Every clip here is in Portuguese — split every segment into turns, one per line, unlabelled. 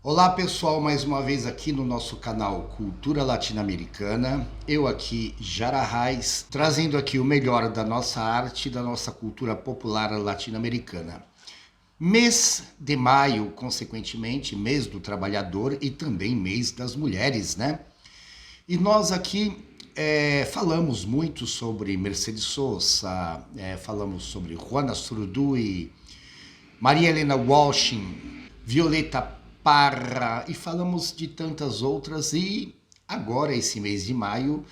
Olá pessoal, mais uma vez aqui no nosso canal Cultura Latino-Americana. Eu aqui, Jara Reis, trazendo aqui o melhor da nossa arte e da nossa cultura popular latino-americana. Mês de maio, consequentemente, mês do trabalhador e também mês das mulheres, né? E nós aqui falamos muito sobre Mercedes Sosa, falamos sobre Juana Zurduy, Maria Helena Walsh, Violeta Parra e falamos de tantas outras. E agora, esse mês de maio,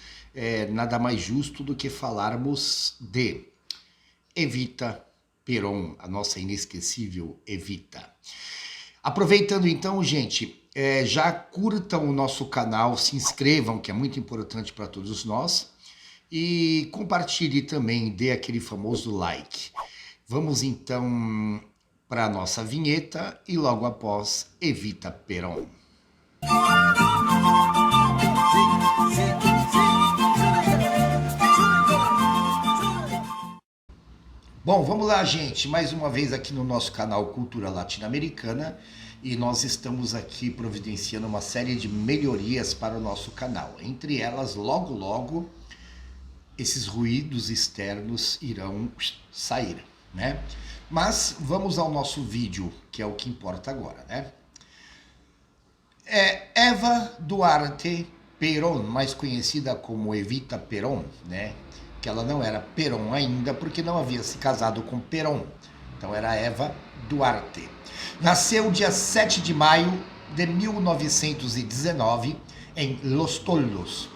nada mais justo do que falarmos de Evita Peron, a nossa inesquecível Evita. Aproveitando então, gente, já curtam o nosso canal, se inscrevam, que é muito importante para todos nós, e compartilhe também, dê aquele famoso like. Vamos então para a nossa vinheta e logo após Evita Peron. Bom, vamos lá, gente, mais uma vez aqui no nosso canal Cultura Latino-Americana, e nós estamos aqui providenciando uma série de melhorias para o nosso canal. Entre elas, logo logo, esses ruídos externos irão sair, né? Mas vamos ao nosso vídeo, que é o que importa agora, né? Eva Duarte Perón, mais conhecida como Evita Perón, né? Que ela não era Perón ainda, porque não havia se casado com Perón. Então era Eva Duarte. Nasceu dia 7 de maio de 1919 em Los Toldos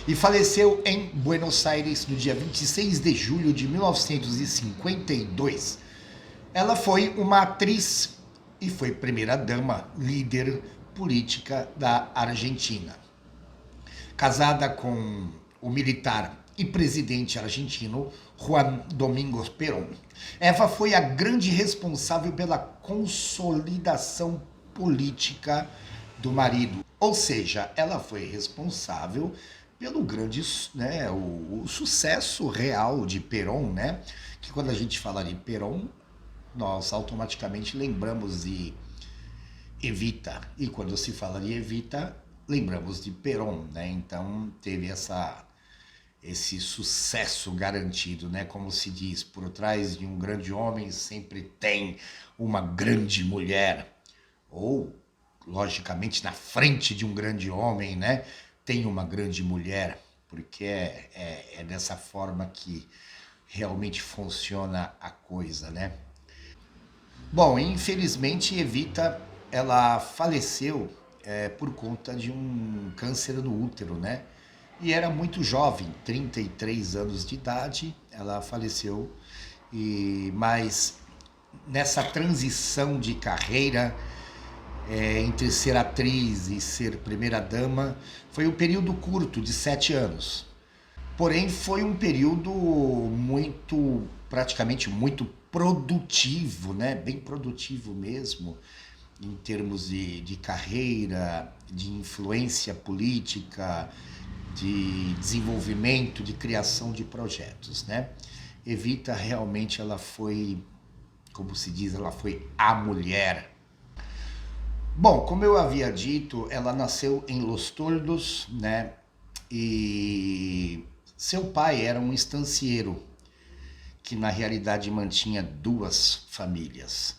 e faleceu em Buenos Aires no dia 26 de julho de 1952. Ela foi uma atriz e foi primeira-dama, líder política da Argentina. Casada com o militar e presidente argentino Juan Domingo Perón. Eva foi a grande responsável pela consolidação política do marido. Ou seja, ela foi responsável pelo grande, né, o sucesso real de Perón, né? Que quando a gente fala de Perón, nós automaticamente lembramos de Evita. E quando se fala de Evita, lembramos de Perón, né? Então teve esse sucesso garantido, né? Como se diz, por trás de um grande homem sempre tem uma grande mulher. Ou, logicamente, na frente de um grande homem, né? Tem uma grande mulher, porque é dessa forma que realmente funciona a coisa, né? Bom, infelizmente, Evita, ela faleceu por conta de um câncer no útero, né? E era muito jovem, 33 anos de idade, ela faleceu. Mas nessa transição de carreira, entre ser atriz e ser primeira-dama, foi um período curto, de 7 anos. Porém, foi um período praticamente muito produtivo, né? Bem produtivo mesmo, em termos de carreira, de influência política, de desenvolvimento, de criação de projetos, né? Evita realmente, ela foi, como se diz, ela foi a mulher. Bom, como eu havia dito, ela nasceu em Los Toldos, né? E seu pai era um estancieiro, que na realidade mantinha duas famílias.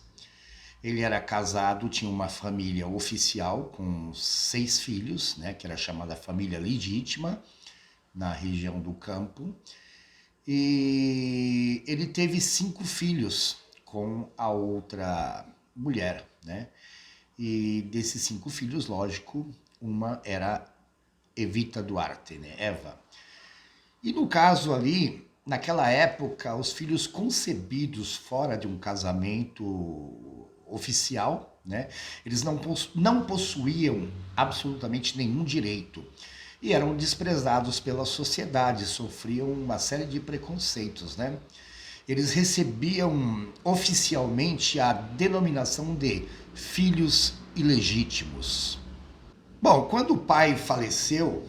Ele era casado, tinha uma família oficial com 6 filhos, né, que era chamada família legítima, na região do Campo. E ele teve 5 filhos com a outra mulher, né? E desses 5 filhos, lógico, uma era Evita Duarte, né, Eva. E no caso ali, naquela época, os filhos concebidos fora de um casamento oficial, né, eles não possuíam absolutamente nenhum direito e eram desprezados pela sociedade, sofriam uma série de preconceitos, né? Eles recebiam oficialmente a denominação de filhos ilegítimos. Bom, quando o pai faleceu,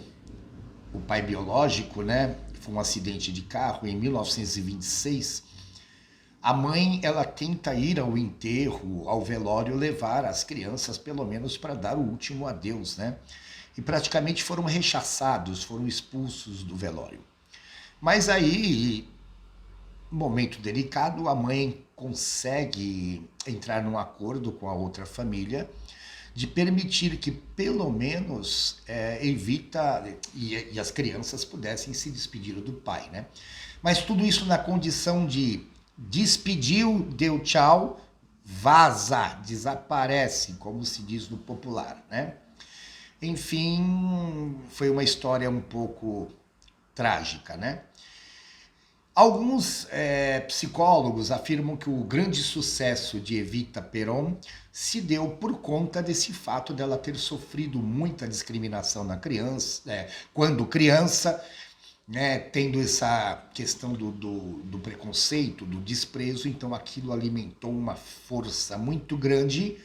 o pai biológico, né, foi um acidente de carro em 1926, A mãe, ela tenta ir ao enterro, ao velório, levar as crianças, pelo menos para dar o último adeus, né? E praticamente foram rechaçados, foram expulsos do velório. Mas aí, momento delicado, a mãe consegue entrar num acordo com a outra família de permitir que pelo menos evita e as crianças pudessem se despedir do pai, né? Mas tudo isso na condição de despediu, deu tchau, vaza, desaparece, como se diz no popular, né? Enfim, foi uma história um pouco trágica, né? Alguns psicólogos afirmam que o grande sucesso de Evita Peron se deu por conta desse fato dela ter sofrido muita discriminação na criança, quando criança, né, tendo essa questão do preconceito, do desprezo, então aquilo alimentou uma força muito grande,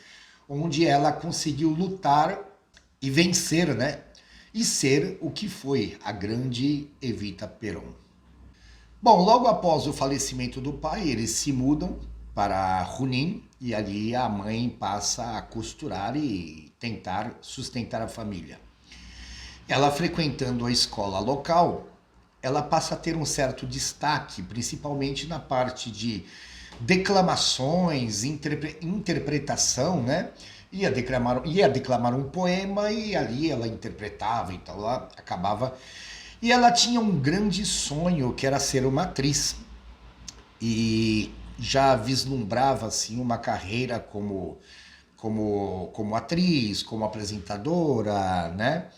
onde ela conseguiu lutar e vencer, né? E ser o que foi a grande Evita Peron. Bom, logo após o falecimento do pai, eles se mudam para Junín e ali a mãe passa a costurar e tentar sustentar a família. Ela frequentando a escola local, ela passa a ter um certo destaque, principalmente na parte de declamações, interpretação, né? Ia declamar um poema e ali ela interpretava, então ela acabava. E ela tinha um grande sonho que era ser uma atriz e já vislumbrava assim uma carreira como atriz, como apresentadora, né?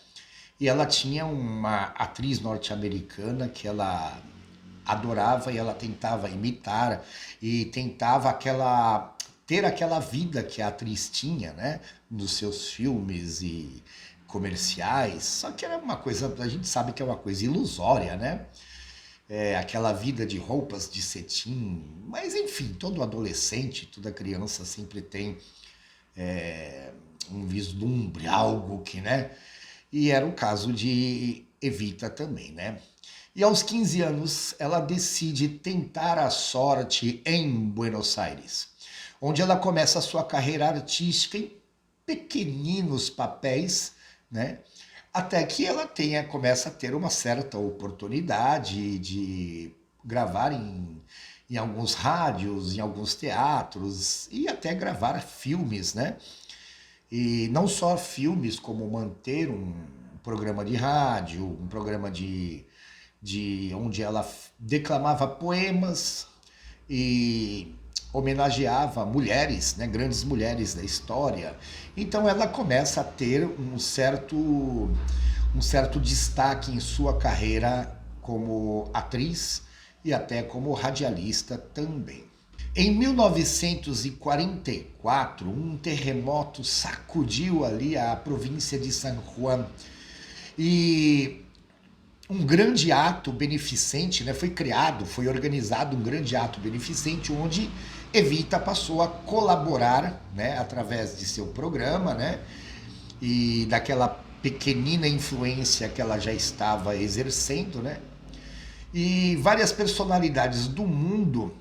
E ela tinha uma atriz norte-americana que ela adorava e ela tentava imitar e tentava ter aquela vida que a atriz tinha, né, nos seus filmes e comerciais. Só que era uma coisa, a gente sabe que é uma coisa ilusória, né? Aquela vida de roupas de cetim, mas enfim, todo adolescente, toda criança sempre tem um vislumbre, algo que, né? E era o caso de Evita também, né? E aos 15 anos, ela decide tentar a sorte em Buenos Aires, onde ela começa a sua carreira artística em pequeninos papéis, né? Até que ela começa a ter uma certa oportunidade de gravar em alguns rádios, em alguns teatros e até gravar filmes, né? E não só filmes, como manter um programa de rádio, um programa de onde ela declamava poemas e homenageava mulheres, né, grandes mulheres da história. Então ela começa a ter um certo destaque em sua carreira como atriz e até como radialista também. Em 1944, um terremoto sacudiu ali a província de San Juan e um grande ato beneficente, né, foi organizado um grande ato beneficente onde Evita passou a colaborar, né, através de seu programa, né, e daquela pequenina influência que ela já estava exercendo, né, e várias personalidades do mundo,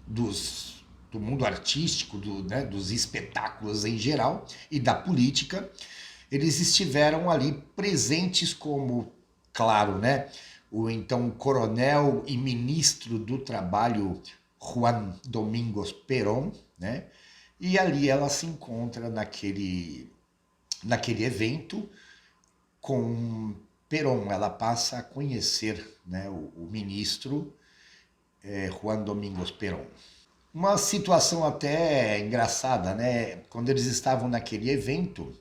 do mundo artístico, né, dos espetáculos em geral e da política, eles estiveram ali presentes como, claro, né, o então coronel e ministro do Trabalho Juan Domingos Perón, né, e ali ela se encontra naquele evento com Perón, ela passa a conhecer, né, o ministro Juan Domingos Perón. Uma situação até engraçada, né? Quando eles estavam naquele evento,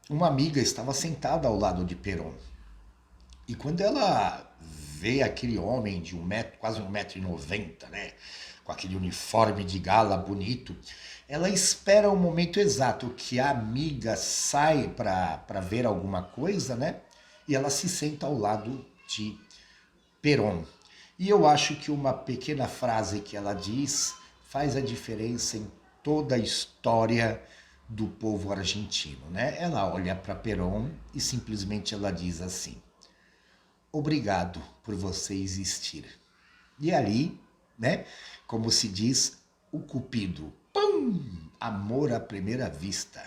uma amiga estava sentada ao lado de Perón. E quando ela vê aquele homem de quase 1,90 m, né? Com aquele uniforme de gala bonito, ela espera o momento exato que a amiga sai para ver alguma coisa, né? E ela se senta ao lado de Perón. E eu acho que uma pequena frase que ela diz faz a diferença em toda a história do povo argentino, né? Ela olha para Perón e simplesmente ela diz assim: obrigado por você existir. E ali né? Como se diz, o cupido. Pum! Amor à primeira vista.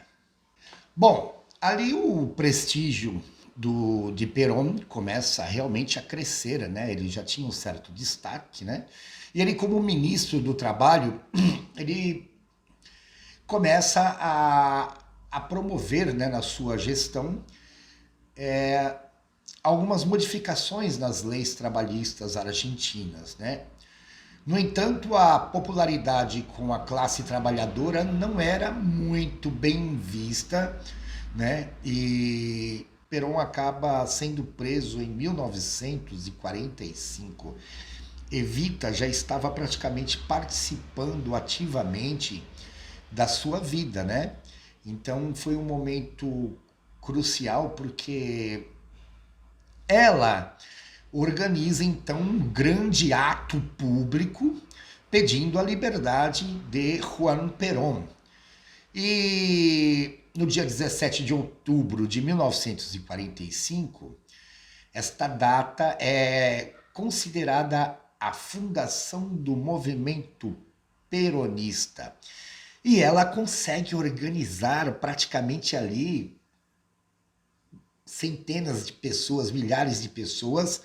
Bom, ali o prestígio de Perón começa realmente a crescer, né? Ele já tinha um certo destaque, né? E ele, como ministro do Trabalho, ele começa a promover, né, na sua gestão algumas modificações nas leis trabalhistas argentinas, né? No entanto, a popularidade com a classe trabalhadora não era muito bem vista, né? E Perón acaba sendo preso em 1945. Evita já estava praticamente participando ativamente da sua vida, né? Então foi um momento crucial porque ela organiza então um grande ato público pedindo a liberdade de Juan Perón. E no dia 17 de outubro de 1945, esta data é considerada a fundação do movimento peronista. E ela consegue organizar praticamente ali centenas de pessoas, milhares de pessoas,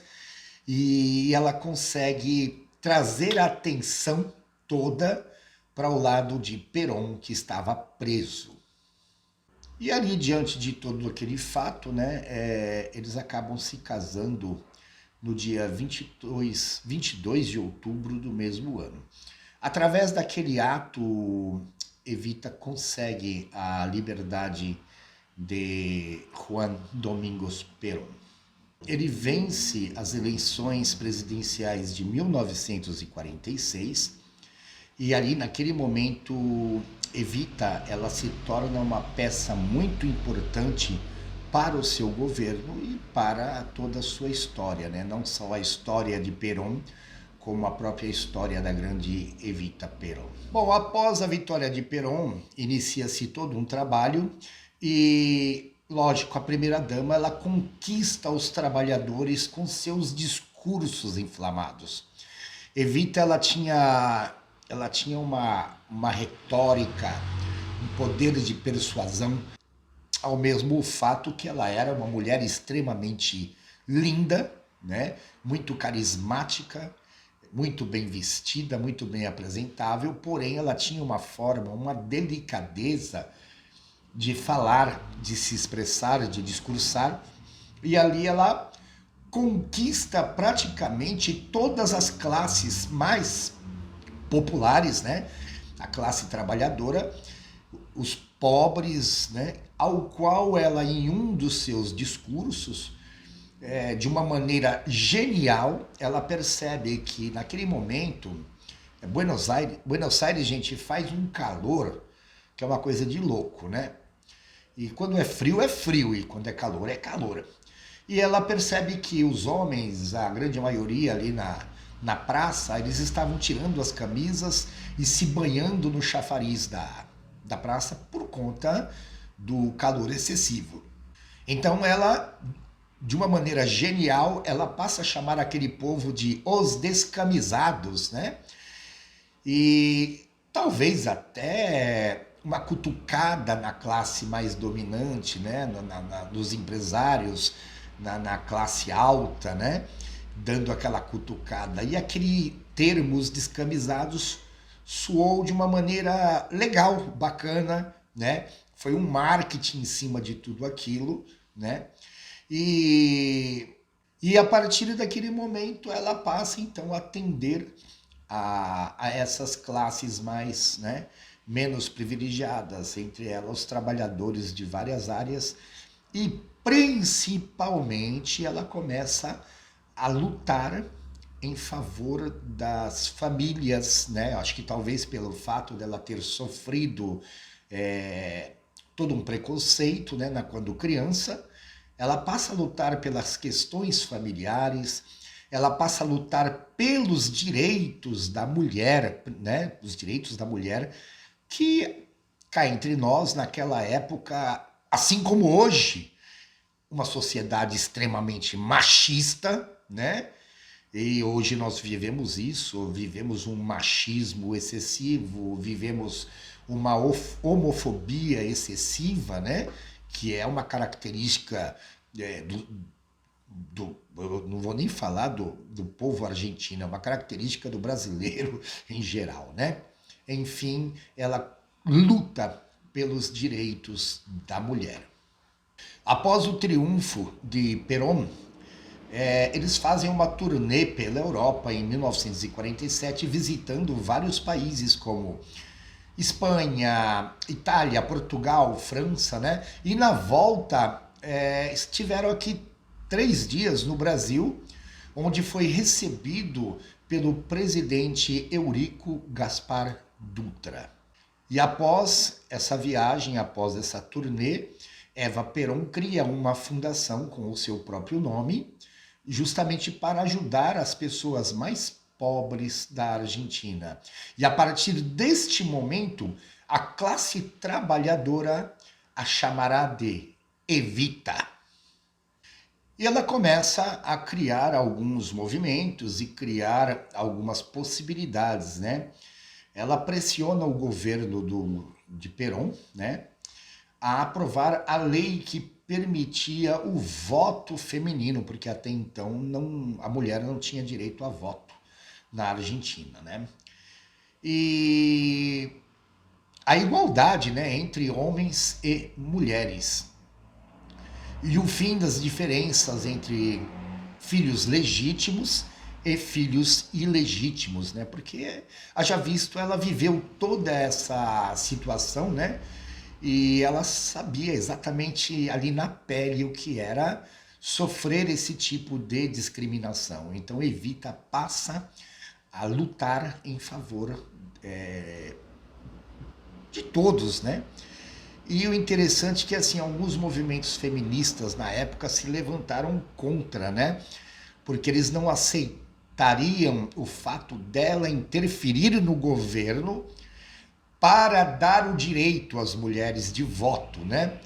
e ela consegue trazer a atenção toda para o lado de Perón, que estava preso. E ali, diante de todo aquele fato, né, eles acabam se casando no dia 22 de outubro do mesmo ano. Através daquele ato, Evita consegue a liberdade de Juan Domingos Perón. Ele vence as eleições presidenciais de 1946 e ali naquele momento Evita ela se torna uma peça muito importante para o seu governo e para toda a sua história, né? Não só a história de Perón, como a própria história da grande Evita Perón. Bom, após a vitória de Perón, inicia-se todo um trabalho e, lógico, a primeira-dama ela conquista os trabalhadores com seus discursos inflamados. Evita ela tinha uma retórica, um poder de persuasão, ao mesmo fato que ela era uma mulher extremamente linda, né? Muito carismática, muito bem vestida, muito bem apresentável, porém ela tinha uma forma, uma delicadeza de falar, de se expressar, de discursar, e ali ela conquista praticamente todas as classes mais populares, né? A classe trabalhadora, os pobres, né? Ao qual ela, em um dos seus discursos, de uma maneira genial, ela percebe que naquele momento, Buenos Aires, gente, faz um calor que é uma coisa de louco, né? E quando é frio, e quando é calor. E ela percebe que os homens, a grande maioria ali na praça, eles estavam tirando as camisas e se banhando no chafariz da praça por conta do calor excessivo. Então ela, de uma maneira genial, ela passa a chamar aquele povo de os descamisados, né? E talvez até uma cutucada na classe mais dominante, né? Nos empresários, na classe alta, né? Dando aquela cutucada. E aquele termo, os descamisados, soou de uma maneira legal, bacana, né? Foi um marketing em cima de tudo aquilo, né? E a partir daquele momento ela passa então a atender a essas classes mais, né, menos privilegiadas, entre elas os trabalhadores de várias áreas, e principalmente ela começa a lutar em favor das famílias, né? Acho que talvez pelo fato dela ter sofrido todo um preconceito, né, quando criança, ela passa a lutar pelas questões familiares, ela passa a lutar pelos direitos da mulher, né? Os direitos da mulher, que cá entre nós, naquela época, assim como hoje, uma sociedade extremamente machista, né? E hoje nós vivemos isso, vivemos um machismo excessivo, vivemos uma homofobia excessiva, né? Que é uma característica eu não vou nem falar do povo argentino, é uma característica do brasileiro em geral, né? Enfim, ela luta pelos direitos da mulher. Após o triunfo de Perón, eles fazem uma turnê pela Europa em 1947, visitando vários países como Espanha, Itália, Portugal, França, né? E na volta estiveram aqui 3 dias no Brasil, onde foi recebido pelo presidente Eurico Gaspar Dutra. E após essa viagem, após essa turnê, Eva Perón cria uma fundação com o seu próprio nome, justamente para ajudar as pessoas mais pobres da Argentina. E a partir deste momento, a classe trabalhadora a chamará de Evita. E ela começa a criar alguns movimentos e criar algumas possibilidades, né? Ela pressiona o governo de Perón, né, a aprovar a lei que permitia o voto feminino, porque até então a mulher não tinha direito a voto na Argentina, né? E a igualdade, né, entre homens e mulheres. E o fim das diferenças entre filhos legítimos e filhos ilegítimos, né? Porque, haja visto, ela viveu toda essa situação, né? E ela sabia exatamente ali na pele o que era sofrer esse tipo de discriminação. Então, Evita passa a lutar em favor de todos, né? E o interessante é que, assim, alguns movimentos feministas na época se levantaram contra, né? Porque eles não aceitariam o fato dela interferir no governo para dar o direito às mulheres de voto, né?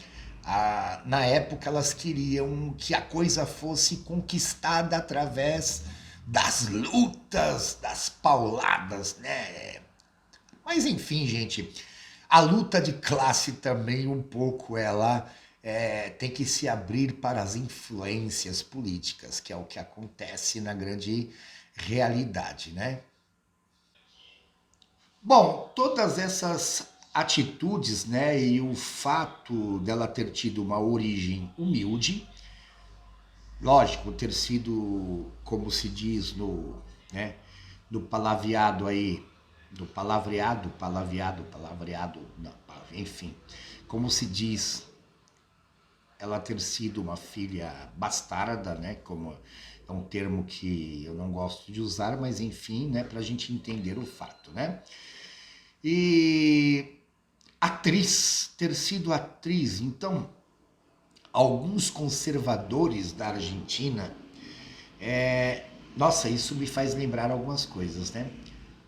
Na época elas queriam que a coisa fosse conquistada através das lutas, das pauladas, né? Mas enfim, gente, a luta de classe também um pouco ela tem que se abrir para as influências políticas, que é o que acontece na grande realidade, né? Bom, todas essas atitudes, né, e o fato dela ter tido uma origem humilde, lógico, ter sido, como se diz né, no palavreado aí, do palavreado, não, enfim, como se diz, ela ter sido uma filha bastarda, né, como é um termo que eu não gosto de usar, mas enfim, né, para a gente entender o fato, né? E ter sido atriz, então, alguns conservadores da Argentina, nossa, isso me faz lembrar algumas coisas, né?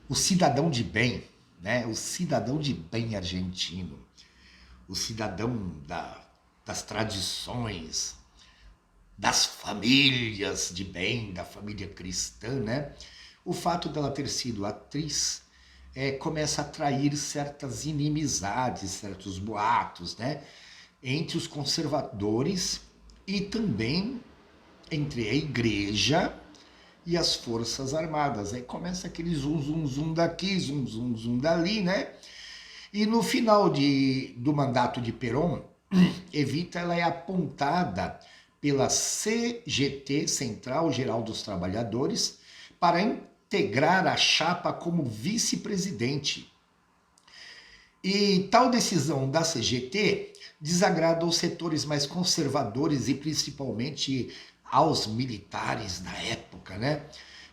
O cidadão de bem, né? O cidadão de bem argentino, o cidadão das tradições, das famílias de bem, da família cristã, né? O fato dela ter sido atriz começa a atrair certas inimizades, certos boatos, né? Entre os conservadores e também entre a igreja e as forças armadas. Aí começa aquele zum, zum, zum daqui, zum, zum, zum dali, né? E no final do mandato de Perón, Evita ela é apontada pela CGT, Central Geral dos Trabalhadores, para integrar a chapa como vice-presidente. E tal decisão da CGT desagrada aos setores mais conservadores e principalmente aos militares da época, né?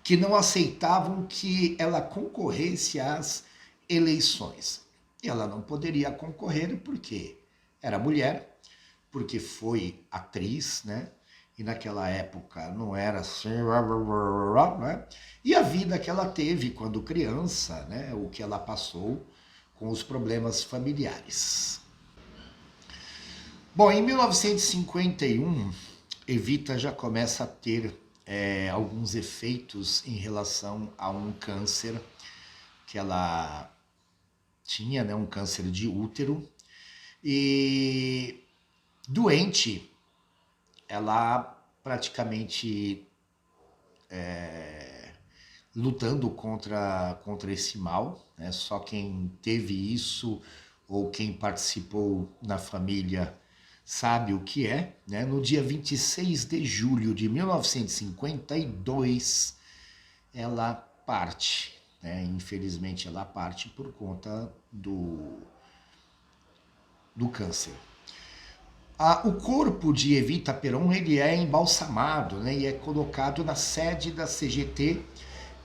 Que não aceitavam que ela concorresse às eleições. E ela não poderia concorrer porque era mulher, porque foi atriz, né? E naquela época não era assim, né? E a vida que ela teve quando criança, né? O que ela passou com os problemas familiares. Bom, em 1951, Evita já começa a ter alguns efeitos em relação a um câncer que ela tinha, né, um câncer de útero, e doente, ela praticamente lutando contra esse mal, né? Só quem teve isso ou quem participou na família sabe o que é, né? No dia 26 de julho de 1952, ela parte, né? Infelizmente ela parte por conta do câncer. O corpo de Evita Peron ele é embalsamado, né, e é colocado na sede da CGT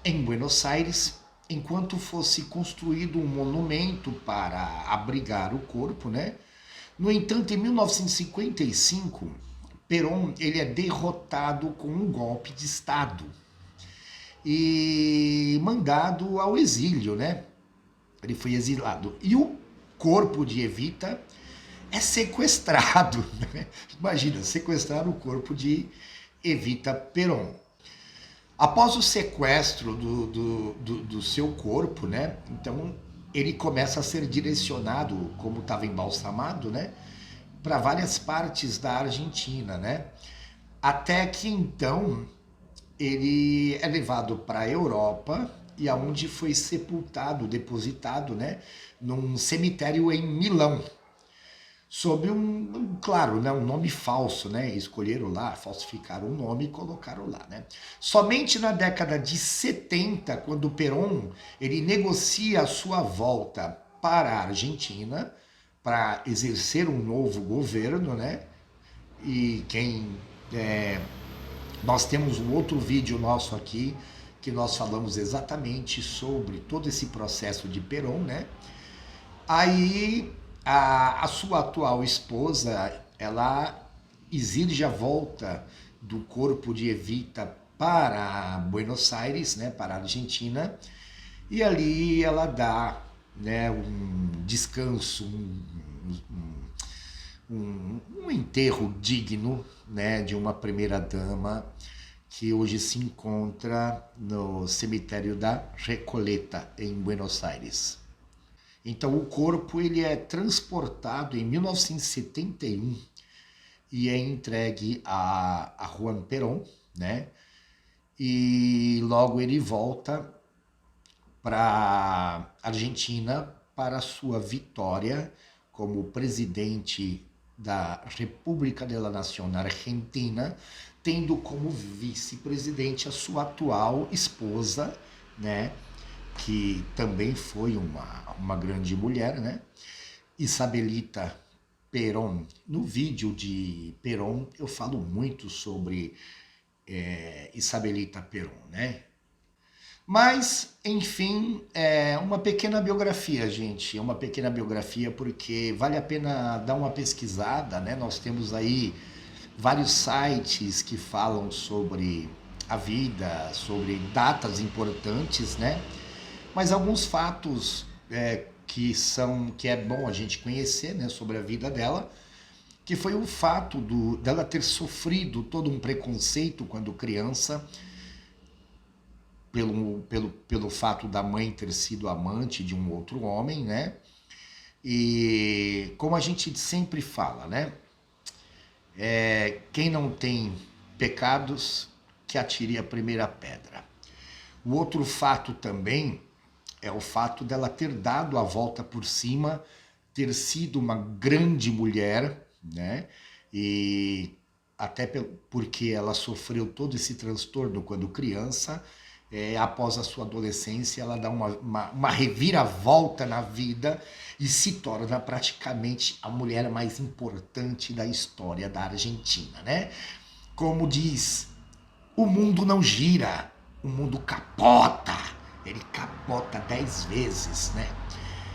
em Buenos Aires, enquanto fosse construído um monumento para abrigar o corpo, né? No entanto, em 1955, Peron ele é derrotado com um golpe de Estado e mandado ao exílio, né? Ele foi exilado. E o corpo de Evita é sequestrado, né? Imagina, sequestrar o corpo de Evita Peron. Após o sequestro do seu corpo, né? Então ele começa a ser direcionado, como estava embalsamado, né? Para várias partes da Argentina, né? Até que então ele é levado para a Europa e aonde foi sepultado, depositado, né? Num cemitério em Milão, sob claro, né, um nome falso, né? Escolheram lá, falsificaram o nome e colocaram lá, né? Somente na década de 70, quando Perón ele negocia a sua volta para a Argentina para exercer um novo governo, né? E nós temos um outro vídeo nosso aqui que nós falamos exatamente sobre todo esse processo de Perón, né? Aí a sua atual esposa, ela exige a volta do corpo de Evita para Buenos Aires, né, para a Argentina, e ali ela dá, né, um descanso, um enterro digno, né, de uma primeira-dama que hoje se encontra no cemitério da Recoleta, em Buenos Aires. Então o corpo ele é transportado em 1971 e é entregue a Juan Perón, né? E logo ele volta para a Argentina para a sua vitória como presidente da República de la Nación Argentina, tendo como vice-presidente a sua atual esposa, né? Que também foi uma grande mulher, né? Isabelita Perón. No vídeo de Perón eu falo muito sobre Isabelita Perón, né? Mas, enfim, é uma pequena biografia, gente. É uma pequena biografia porque vale a pena dar uma pesquisada, né? Nós temos aí vários sites que falam sobre a vida, sobre datas importantes, né? Mas alguns fatos que é bom a gente conhecer, né, sobre a vida dela, que foi o fato dela ter sofrido todo um preconceito quando criança, pelo fato da mãe ter sido amante de um outro homem, né? E como a gente sempre fala, né? Quem não tem pecados, que atire a primeira pedra. O outro fato também é o fato dela ter dado a volta por cima, ter sido uma grande mulher, né? E até porque ela sofreu todo esse transtorno quando criança, após a sua adolescência, ela dá uma reviravolta na vida e se torna praticamente a mulher mais importante da história da Argentina, né? Como diz, o mundo não gira, o mundo capota. Ele capota 10 vezes, né?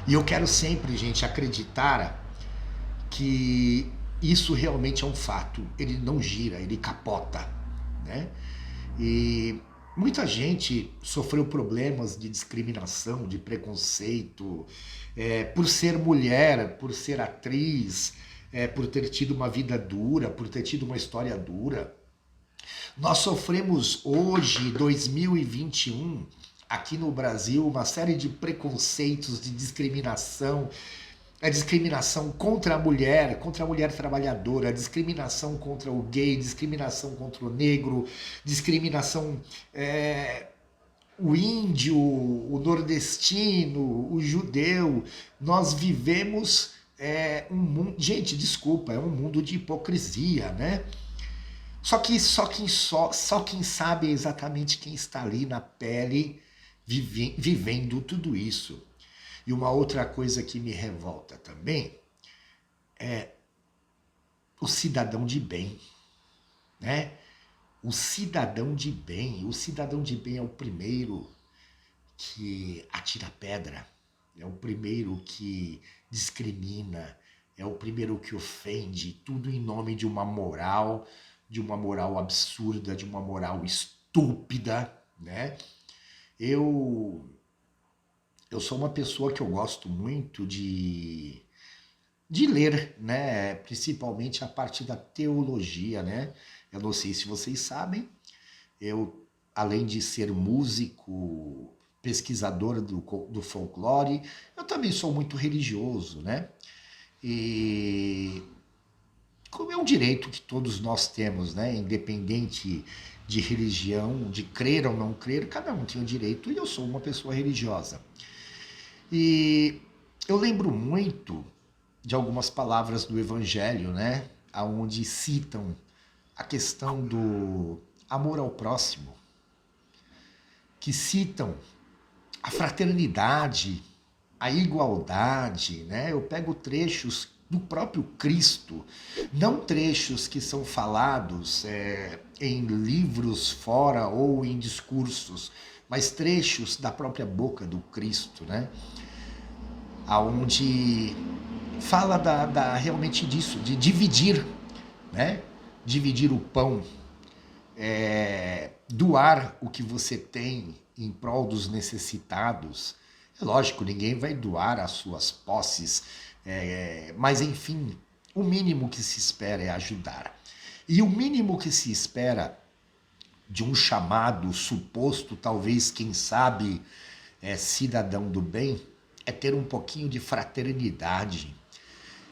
E eu quero sempre, gente, acreditar que isso realmente é um fato. Ele não gira, ele capota, né? E muita gente sofreu problemas de discriminação, de preconceito, por ser mulher, por ser atriz, por ter tido uma vida dura, por ter tido uma história dura. Nós sofremos hoje, 2021, aqui no Brasil, uma série de preconceitos, de discriminação, a discriminação contra a mulher trabalhadora, a discriminação contra o gay, discriminação contra o negro, discriminação o índio, o nordestino, o judeu. Nós vivemos um mundo, gente, desculpa, é um mundo de hipocrisia, né? Só quem sabe exatamente quem está ali na pele vivendo tudo isso. E uma outra coisa que me revolta também é o cidadão de bem, né? O cidadão de bem é o primeiro que atira pedra, é o primeiro que discrimina, é o primeiro que ofende, tudo em nome de uma moral absurda, de uma moral estúpida, né? Eu eu sou uma pessoa que eu gosto muito de ler, né? Principalmente a parte da teologia, né? Eu não sei se vocês sabem, eu, além de ser músico, pesquisador do folclore, eu também sou muito religioso, né? E como é um direito que todos nós temos, né? Independente de religião, de crer ou não crer, cada um tem o direito e eu sou uma pessoa religiosa. E eu lembro muito de algumas palavras do Evangelho, né? Onde citam a questão do amor ao próximo, que citam a fraternidade, a igualdade, né? Eu pego trechos do próprio Cristo, não trechos que são falados em livros fora ou em discursos, mas trechos da própria boca do Cristo, né? Aonde fala realmente disso, de dividir, né? Dividir o pão, doar o que você tem em prol dos necessitados. É lógico, ninguém vai doar as suas posses, mas enfim, o mínimo que se espera é ajudar. E o mínimo que se espera de um chamado suposto, talvez, quem sabe, cidadão do bem, é ter um pouquinho de fraternidade,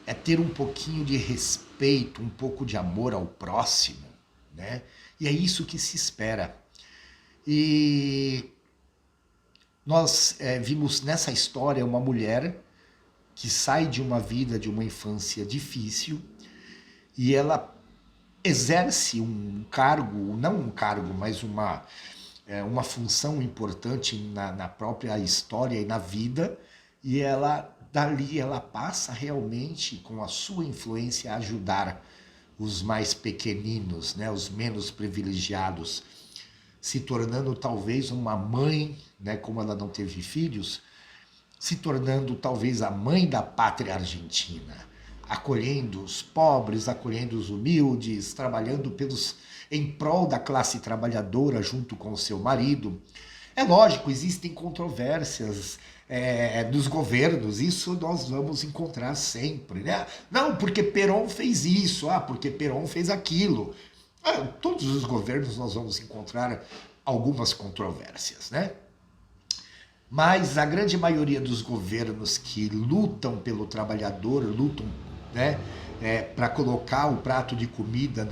é ter um pouquinho de respeito, um pouco de amor ao próximo, né? E é isso que se espera. E nós vimos nessa história uma mulher que sai de uma vida, de uma infância difícil, e ela exerce um cargo, não um cargo, mas uma função importante na própria história e na vida, e ela dali ela passa realmente com a sua influência a ajudar os mais pequeninos, né, os menos privilegiados, se tornando talvez uma mãe, né, como ela não teve filhos, se tornando talvez a mãe da pátria argentina, acolhendo os pobres, acolhendo os humildes, trabalhando em prol da classe trabalhadora junto com o seu marido. É lógico, existem controvérsias dos governos, isso nós vamos encontrar sempre, né? Não, porque Perón fez isso, porque Perón fez aquilo. Todos os governos nós vamos encontrar algumas controvérsias, né? Mas a grande maioria dos governos que lutam pelo trabalhador, lutam, né, para colocar o prato de comida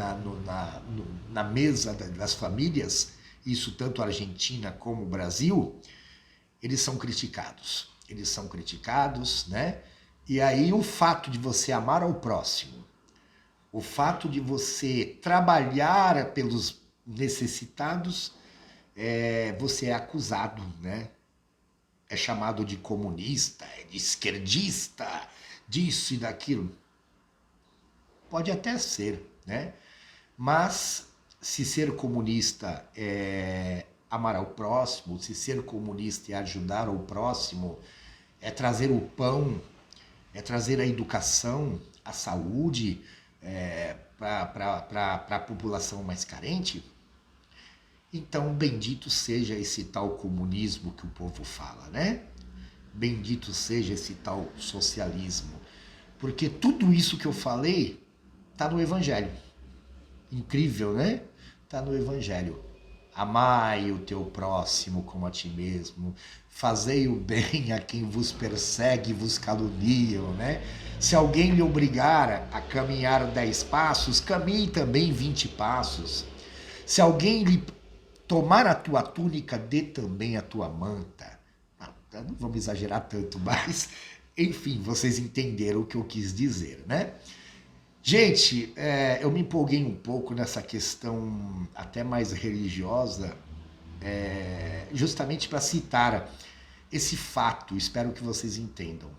na mesa das famílias, isso tanto a Argentina como o Brasil, eles são criticados. Eles são criticados, né? E aí o fato de você amar ao próximo, o fato de você trabalhar pelos necessitados, você é acusado, né? É chamado de comunista, de esquerdista, disso e daquilo. Pode até ser, né? Mas se ser comunista é amar ao próximo, se ser comunista é ajudar o próximo, é trazer o pão, é trazer a educação, a saúde para a população mais carente, então bendito seja esse tal comunismo que o povo fala, né? Bendito seja esse tal socialismo. Porque tudo isso que eu falei está no Evangelho. Incrível, né? está no Evangelho. Amai o teu próximo como a ti mesmo, fazei o bem a quem vos persegue e vos caluniam, né? Se alguém lhe obrigar a caminhar 10 passos, caminhe também 20 passos. Se alguém lhe tomar a tua túnica, dê também a tua manta. Não vamos exagerar tanto, mas, enfim, vocês entenderam o que eu quis dizer, né? Gente, eu me empolguei um pouco nessa questão até mais religiosa, justamente para citar esse fato, espero que vocês entendam,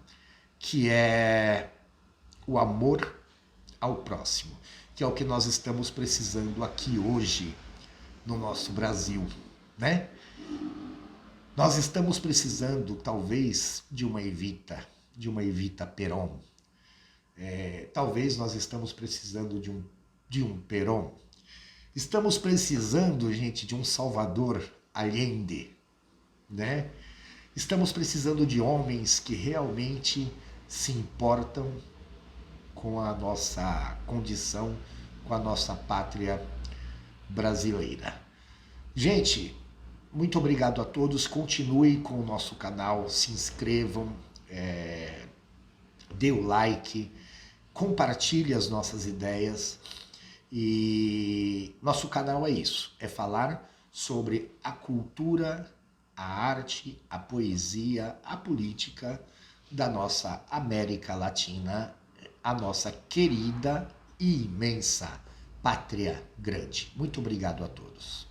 que é o amor ao próximo, que é o que nós estamos precisando aqui hoje no nosso Brasil, né? Nós estamos precisando, talvez, de uma Evita Peron. Talvez nós estamos precisando de um Peron. Estamos precisando, gente, de um Salvador Allende, né? Estamos precisando de homens que realmente se importam com a nossa condição, com a nossa pátria brasileira. Gente, muito obrigado a todos. Continuem com o nosso canal, se inscrevam, dê o like, compartilhe as nossas ideias. E nosso canal é isso, é falar sobre a cultura, a arte, a poesia, a política da nossa América Latina, a nossa querida e imensa pátria grande. Muito obrigado a todos.